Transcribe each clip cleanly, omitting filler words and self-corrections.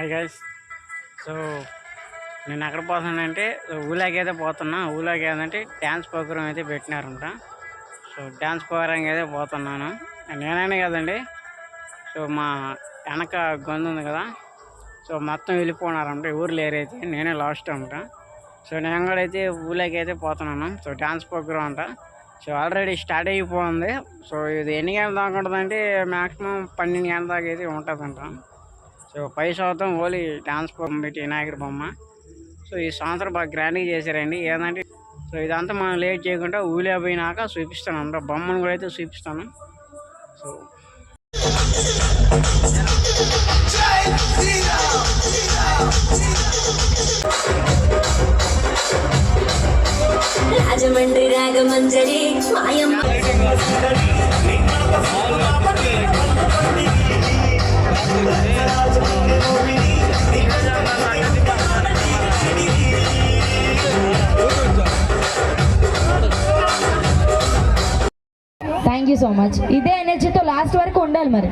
Hi guys. So నేను ఎక్కడ పోతున్నానంటే ఊళ్ళోకి అయితే పోతున్నా. ఊళ్ళోకి ఏంటంటే డ్యాన్స్ ప్రోగ్రామ్ అయితే పెట్టినారంట. సో డ్యాన్స్ ప్రోగ్రామ్కి అయితే పోతున్నాను. నేనైనా కదండి. సో మా వెనక గొంతు ఉంది కదా, సో మొత్తం వెళ్ళిపోయినారంట, ఊరు లేరైతే నేనే లాస్ట్ అంట. సో నేను కూడా అయితే ఊళ్ళోకి అయితే పోతున్నాను. సో డ్యాన్స్ ప్రోగ్రామ్ అంట. సో ఆల్రెడీ స్టార్ట్ అయిపోయింది. సో ఇది ఎన్ని గంటల దాకా ఉంటుందంటే మ్యాక్సిమం 12 గంటల దాకా అయితే ఉంటుందంట. సో 10 శాతం ఓన్లీ డ్యాన్స్ ప్రోగ్రామ్ పెట్టి వినాయకుడి బొమ్మ. సో ఈ సంవత్సరం బాగా గ్రాండ్గా చేశారండి. ఏంటంటే సో ఇదంతా మనం లేట్ చేయకుండా ఊళ్ళో పోయినాక చూపిస్తాను అంట, బొమ్మను కూడా అయితే చూపిస్తాను. సో రాజమండ్రి రాగమంజరి మాయమ్మ థ్యాంక్ యూ సో మచ్. ఇదే ఎనర్జీతో లాస్ట్ వరకు ఉండాలి. మరి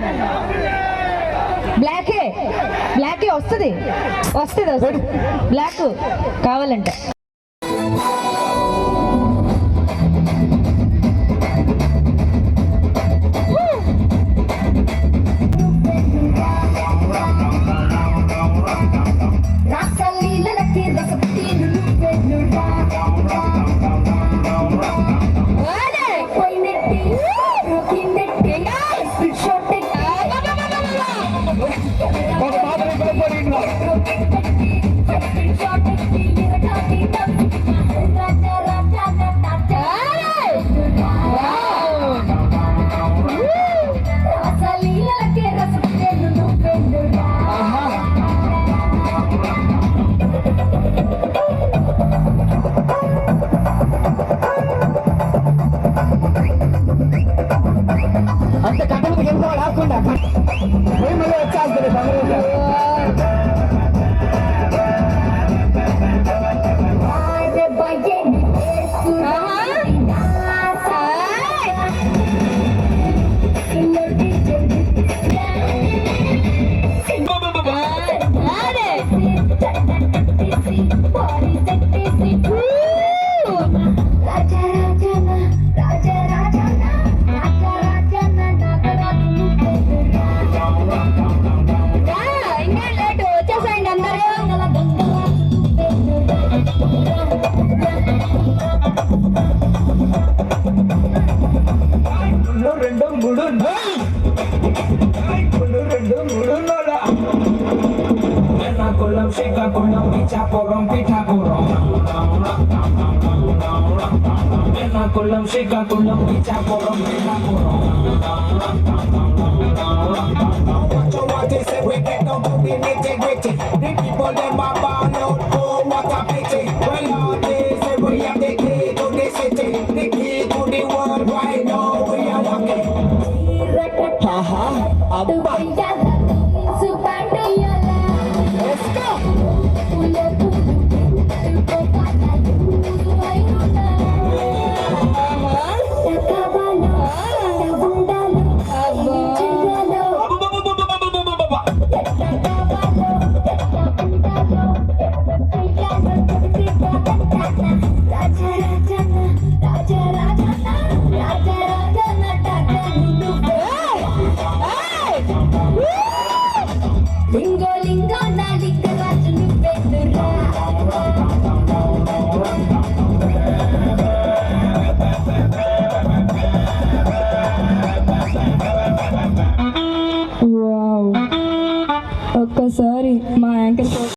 బ్లాకే వస్తుంది బ్లాక్ కావాలంటే. అంత కట్టడికి వెళ్ళిపోవాలి ఆకుండా మళ్ళీ వచ్చేస్తుంది Srikakulam Pithapuram Ernakulam Srikakulam Pithapuram What they say we get down to the nitty-gritty. The people them a ball out, oh what a pity. Well all they say we have the key to the city, the key to the world. Right now we are lucky. Abba. Let's go. Lingo lingo నా లింగ రాజు నువ్వెందురా ఒక్కసారి మా anchor